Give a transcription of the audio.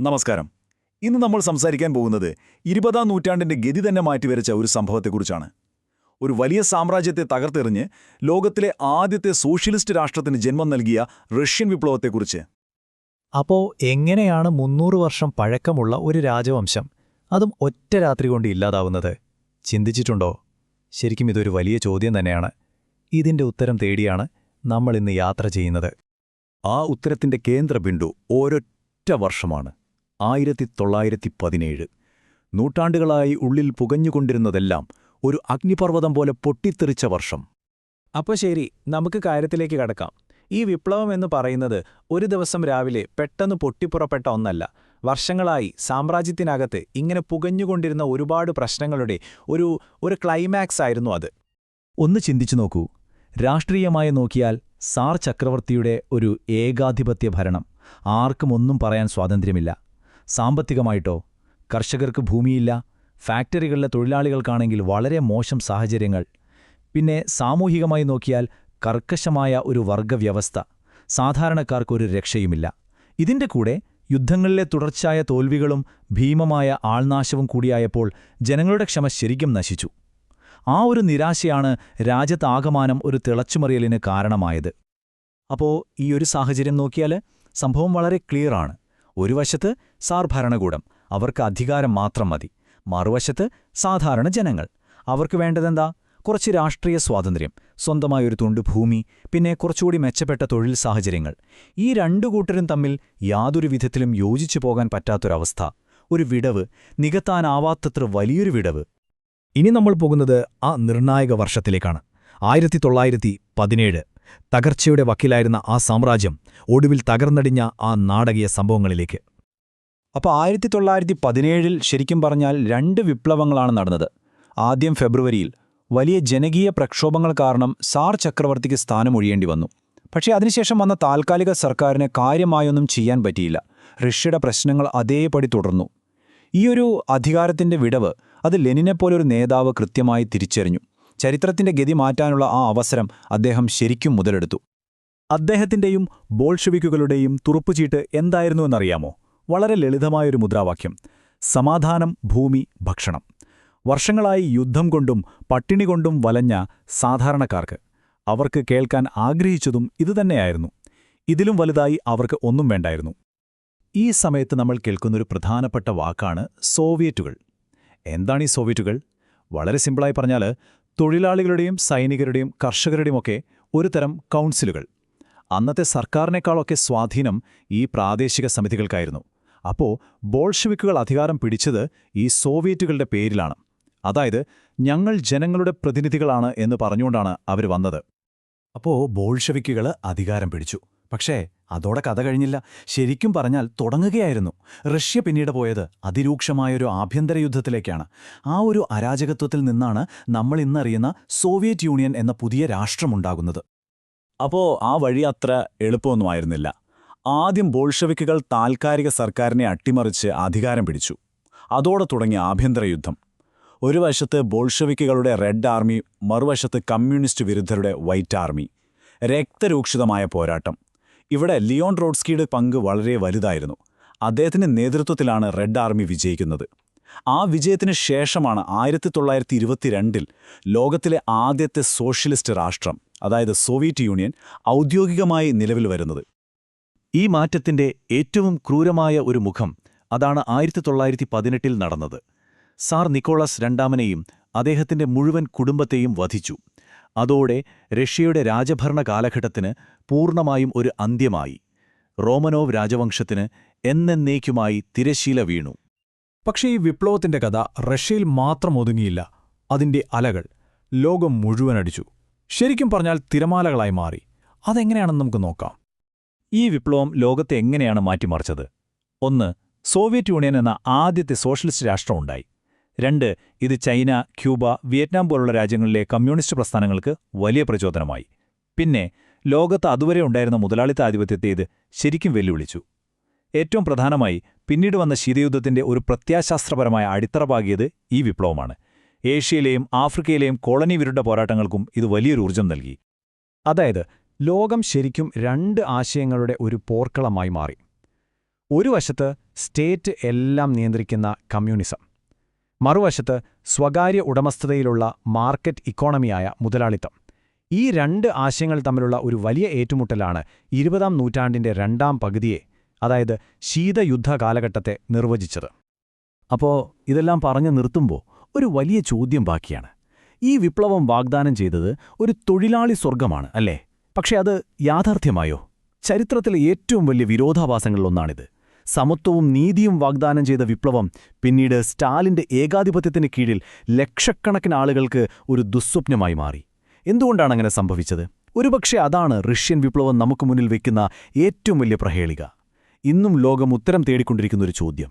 നമസ്കാരം. ഇന്ന് നമ്മൾ സംസാരിക്കാൻ പോകുന്നത് 20-ാം നൂറ്റാണ്ടിന്റെ ഗതി തന്നെ മാറ്റിവരച്ച ഒരു സംഭവത്തെക്കുറിച്ചാണ്. ഒരു വലിയ സാമ്രാജ്യത്തെ തകർത്തെറിഞ്ഞ് ലോകത്തിലെ ആദ്യത്തെ സോഷ്യലിസ്റ്റ് രാഷ്ട്രത്തിന് ജന്മം നൽകിയ റഷ്യൻ വിപ്ലവത്തെക്കുറിച്ച്. അപ്പോ എങ്ങനെയാണ് 300 വർഷം പഴക്കമുള്ള ഒരു രാജവംശം അതും ഒറ്റ രാത്രി കൊണ്ട് ഇല്ലാതാവുന്നത്? ചിന്തിച്ചിട്ടുണ്ടോ? ശരിക്കും ഇതൊരു വലിയ ചോദ്യം തന്നെയാണ്. ഇതിന്റെ ഉത്തരം തേടിയാണ് നമ്മളിന്ന് യാത്ര ചെയ്യുന്നത്. ആ ഉത്തരത്തിന്റെ കേന്ദ്രബിന്ദു ഒരൊറ്റ വർഷമാണ്, 1917. നൂറ്റാണ്ടുകളായി ഉള്ളിൽ പുകഞ്ഞുകൊണ്ടിരുന്നതെല്ലാം ഒരു അഗ്നിപർവ്വതം പോലെ പൊട്ടിത്തെറിച്ച വർഷം. അപ്പോൾ ശരി, നമുക്ക് കാര്യത്തിലേക്ക് കടക്കാം. ഈ വിപ്ലവം എന്ന് പറയുന്നത് ഒരു ദിവസം രാവിലെ പെട്ടെന്ന് പൊട്ടിപ്പുറപ്പെട്ട ഒന്നല്ല. വർഷങ്ങളായി സാമ്രാജ്യത്തിനകത്ത് ഇങ്ങനെ പുകഞ്ഞുകൊണ്ടിരുന്ന ഒരുപാട് പ്രശ്നങ്ങളുടെ ഒരു ക്ലൈമാക്സ് ആയിരുന്നു അത്. ഒന്ന് ചിന്തിച്ചു നോക്കൂ. രാഷ്ട്രീയമായി നോക്കിയാൽ സാർ ചക്രവർത്തിയുടെ ഒരു ഏകാധിപത്യ ഭരണം, ആർക്കും ഒന്നും പറയാൻ സ്വാതന്ത്ര്യമില്ല. സാമ്പത്തികമായിട്ടോ, കർഷകർക്ക് ഭൂമിയില്ല, ഫാക്ടറികളിലെ തൊഴിലാളികൾക്കാണെങ്കിൽ വളരെ മോശം സാഹചര്യങ്ങൾ. പിന്നെ സാമൂഹികമായി നോക്കിയാൽ കർക്കശമായ ഒരു വർഗവ്യവസ്ഥ, സാധാരണക്കാർക്കൊരു രക്ഷയുമില്ല. ഇതിന്റെ കൂടെ യുദ്ധങ്ങളിലെ തുടർച്ചയായ തോൽവികളും ഭീമമായ ആൾനാശവും കൂടിയായപ്പോൾ ജനങ്ങളുടെ ക്ഷമ ശരിക്കും നശിച്ചു. ആ ഒരു നിരാശയാണ് രാജ്യത്താകമാനം ഒരു തിളച്ചുമറിയലിന് കാരണമായത്. അപ്പോൾ ഈ ഒരു സാഹചര്യം നോക്കിയാൽ സംഭവം വളരെ ക്ലിയറാണ്. ഒരു വശത്ത് സാർ ഭരണകൂടം, അവർക്ക് അധികാരം മാത്രം മതി. മറുവശത്ത് സാധാരണ ജനങ്ങൾ, അവർക്ക് വേണ്ടതെന്താ? കുറച്ച് രാഷ്ട്രീയ സ്വാതന്ത്ര്യം, സ്വന്തമായൊരു തുണ്ട് ഭൂമി, പിന്നെ കുറച്ചുകൂടി മെച്ചപ്പെട്ട തൊഴിൽ സാഹചര്യങ്ങൾ. ഈ രണ്ടു കൂട്ടരും തമ്മിൽ യാതൊരു വിധത്തിലും യോജിച്ചു പോകാൻ പറ്റാത്തൊരവസ്ഥ, ഒരു വിടവ്, നികത്താനാവാത്തത്ര വലിയൊരു വിടവ്. ഇനി നമ്മൾ പോകുന്നത് ആ നിർണായക വർഷത്തിലേക്കാണ്. 1917. തകർച്ചയുടെ വക്കിലായിരുന്ന ആ സാമ്രാജ്യം ഒടുവിൽ തകർന്നടിഞ്ഞ ആ നാടകീയ സംഭവങ്ങളിലേക്ക്. അപ്പോൾ 1917 ശരിക്കും പറഞ്ഞാൽ 2 വിപ്ലവങ്ങളാണ് നടന്നത്. ആദ്യം ഫെബ്രുവരിയിൽ വലിയ ജനകീയ പ്രക്ഷോഭങ്ങൾ കാരണം സാർ ചക്രവർത്തിക്ക് സ്ഥാനമൊഴിയേണ്ടി വന്നു. പക്ഷേ അതിനുശേഷം വന്ന താൽക്കാലിക സർക്കാരിന് കാര്യമായൊന്നും ചെയ്യാൻ പറ്റിയില്ല. റഷ്യയുടെ പ്രശ്നങ്ങൾ അതേപടി തുടർന്നു. ഈയൊരു അധികാരത്തിന്റെ വിടവ് അത് ലെനിനെപ്പോലൊരു നേതാവ് കൃത്യമായി തിരിച്ചറിഞ്ഞു. ചരിത്രത്തിന്റെ ഗതി മാറ്റാനുള്ള ആ അവസരം അദ്ദേഹം ശരിക്കും മുതലെടുത്തു. അദ്ദേഹത്തിന്റെയും ബോൾഷെവിക്കുകളുടെയും തുറുപ്പുചീട്ട് എന്തായിരുന്നുവെന്നറിയാമോ? വളരെ ലളിതമായൊരു മുദ്രാവാക്യം: സമാധാനം, ഭൂമി, ഭക്ഷണം. വർഷങ്ങളായി യുദ്ധം കൊണ്ടും പട്ടിണി കൊണ്ടും വലഞ്ഞ സാധാരണക്കാർക്ക് അവർക്ക് കേൾക്കാൻ ആഗ്രഹിച്ചതും ഇതുതന്നെയായിരുന്നു. ഇതിലും വലുതായി അവർക്ക് ഒന്നും വേണ്ടായിരുന്നു. ഈ സമയത്ത് നമ്മൾ കേൾക്കുന്നൊരു പ്രധാനപ്പെട്ട വാക്കാണ് സോവിയറ്റുകൾ. എന്താണ് ഈ സോവിയറ്റുകൾ? വളരെ സിമ്പിളായി പറഞ്ഞാൽ തൊഴിലാളികളുടെയും സൈനികരുടെയും കർഷകരുടെയുമൊക്കെ ഒരു തരം കൗൺസിലുകൾ. അന്നത്തെ സർക്കാരിനേക്കാളൊക്കെ സ്വാധീനം ഈ പ്രാദേശിക സമിതികൾക്കായിരുന്നു. അപ്പോൾ ബോൾഷെവിക്കുകൾ അധികാരം പിടിച്ചത് ഈ സോവിയറ്റുകളുടെ പേരിലാണ്. അതായത് ഞങ്ങൾ ജനങ്ങളുടെ പ്രതിനിധികളാണ് എന്ന് പറഞ്ഞുകൊണ്ടാണ് അവർ വന്നത്. അപ്പോൾ ബോൾഷെവിക്കുകൾ അധികാരം പിടിച്ചു. പക്ഷേ അതോടെ കഥ കഴിഞ്ഞില്ല. ശരിക്കും പറഞ്ഞാൽ തുടങ്ങുകയായിരുന്നു. റഷ്യ പിന്നീട് പോയത് അതിരൂക്ഷമായൊരു ആഭ്യന്തര യുദ്ധത്തിലേക്കാണ്. ആ ഒരു അരാജകത്വത്തിൽ നിന്നാണ് നമ്മൾ ഇന്നറിയുന്ന സോവിയറ്റ് യൂണിയൻ എന്ന പുതിയ രാഷ്ട്രമുണ്ടാകുന്നത്. അപ്പോൾ ആ വഴി അത്ര എളുപ്പമൊന്നുമായിരുന്നില്ല. ആദ്യം ബോൾഷെവിക്കുകൾ താൽക്കാലിക സർക്കാരിനെ അട്ടിമറിച്ച് അധികാരം പിടിച്ചു. അതോടെ തുടങ്ങിയ ആഭ്യന്തര യുദ്ധം. ഒരു വശത്ത് ബോൾഷെവിക്കുകളുടെ റെഡ് ആർമി, മറുവശത്ത് കമ്മ്യൂണിസ്റ്റ് വിരുദ്ധരുടെ വൈറ്റ് ആർമി. രക്തരൂക്ഷിതമായ പോരാട്ടം. ഇവിടെ ലിയോൺ ട്രോട്സ്കിയുടെ പങ്ക് വളരെ വലുതായിരുന്നു. അദ്ദേഹത്തിന്റെ നേതൃത്വത്തിലാണ് റെഡ് ആർമി വിജയിക്കുന്നത്. ആ വിജയത്തിന് ശേഷമാണ് 1922 ലോകത്തിലെ ആദ്യത്തെ സോഷ്യലിസ്റ്റ് രാഷ്ട്രം, അതായത് സോവിയറ്റ് യൂണിയൻ, ഔദ്യോഗികമായി നിലവിൽ വരുന്നത്. ഈ മാറ്റത്തിന്റെ ഏറ്റവും ക്രൂരമായ ഒരു മുഖം അതാണ് 1918 നടന്നത്. സാർ നിക്കോളാസ് രണ്ടാമനെയും അദ്ദേഹത്തിന്റെ മുഴുവൻ കുടുംബത്തെയും വധിച്ചു. അതോടെ റഷ്യയുടെ രാജഭരണ കാലഘട്ടത്തിന് പൂർണ്ണമായും ഒരു അന്ത്യമായി. റോമനോവ് രാജവംശത്തിന് എന്നേക്കുമായി തിരശ്ശീല വീണു. പക്ഷേ ഈ വിപ്ലവത്തിന്റെ കഥ റഷ്യയിൽ മാത്രം ഒതുങ്ങിയില്ല. അതിന്റെ അലകൾ ലോകം മുഴുവൻ അടിച്ചു. ശരിക്കും പറഞ്ഞാൽ തിരമാലകളായി മാറി. അതെങ്ങനെയാണെന്ന് നമുക്ക് നോക്കാം. ഈ വിപ്ലവം ലോകത്തെ എങ്ങനെയാണ് മാറ്റിമറിച്ചത്? 1. സോവിയറ്റ് യൂണിയൻ എന്ന ആദ്യത്തെ സോഷ്യലിസ്റ്റ് രാഷ്ട്രമുണ്ടായി. 2. ഇത് ചൈന, ക്യൂബ, വിയറ്റ്നാം പോലുള്ള രാജ്യങ്ങളിലെ കമ്മ്യൂണിസ്റ്റ് പ്രസ്ഥാനങ്ങൾക്ക് വലിയ പ്രചോദനമായി. പിന്നെ ലോകത്ത് അതുവരെ ഉണ്ടായിരുന്ന മുതലാളിത്താധിപത്യത്തെ ഇത് ശരിക്കും വെല്ലുവിളിച്ചു. ഏറ്റവും പ്രധാനമായി പിന്നീട് വന്ന ശീതയുദ്ധത്തിന്റെ ഒരു പ്രത്യാശാസ്ത്രപരമായ അടിത്തറ പാകിയത് ഈ വിപ്ലവമാണ്. ഏഷ്യയിലെയും ആഫ്രിക്കയിലെയും കോളനി വിരുദ്ധ പോരാട്ടങ്ങൾക്കും ഇത് വലിയൊരു ഊർജ്ജം നൽകി. അതായത് ലോകം ശരിക്കും 2 ആശയങ്ങളുടെ ഒരു പോർക്കളമായി മാറി. ഒരു വശത്ത് സ്റ്റേറ്റ് എല്ലാം നിയന്ത്രിക്കുന്ന കമ്മ്യൂണിസം. മറുവശത്ത് സ്വകാര്യ ഉടമസ്ഥതയിലുള്ള മാർക്കറ്റ് ഇക്കോണമിയായ മുതലാളിത്തം. ഈ രണ്ട് ആശയങ്ങൾ തമ്മിലുള്ള ഒരു വലിയ ഏറ്റുമുട്ടലാണ് 20-ാം നൂറ്റാണ്ടിന്റെ രണ്ടാം പകുതിയെ, അതായത് ശീതയുദ്ധ കാലഘട്ടത്തെ നിർവചിച്ചത്. അപ്പോൾ ഇതെല്ലാം പറഞ്ഞു നിർത്തുമ്പോൾ ഒരു വലിയ ചോദ്യം ബാക്കിയാണ്. ഈ വിപ്ലവം വാഗ്ദാനം ചെയ്തത് ഒരു തൊഴിലാളി സ്വർഗമാണ്, അല്ലേ? പക്ഷെ അത് യാഥാർത്ഥ്യമായോ? ചരിത്രത്തിലെ ഏറ്റവും വലിയ വിരോധാഭാസങ്ങളിലൊന്നാണിത്. സമത്വവും നീതിയും വാഗ്ദാനം ചെയ്ത വിപ്ലവം പിന്നീട് സ്റ്റാലിന്റെ ഏകാധിപത്യത്തിന് കീഴിൽ ലക്ഷക്കണക്കിന് ആളുകൾക്ക് ഒരു ദുസ്വപ്നമായി മാറി. എന്തുകൊണ്ടാണ് അങ്ങനെ സംഭവിച്ചത്? ഒരുപക്ഷെ അതാണ് റഷ്യൻ വിപ്ലവം നമുക്ക് മുന്നിൽ വയ്ക്കുന്ന ഏറ്റവും വലിയ പ്രഹേളിക. ഇന്നും ലോകം ഉത്തരം തേടിക്കൊണ്ടിരിക്കുന്നൊരു ചോദ്യം.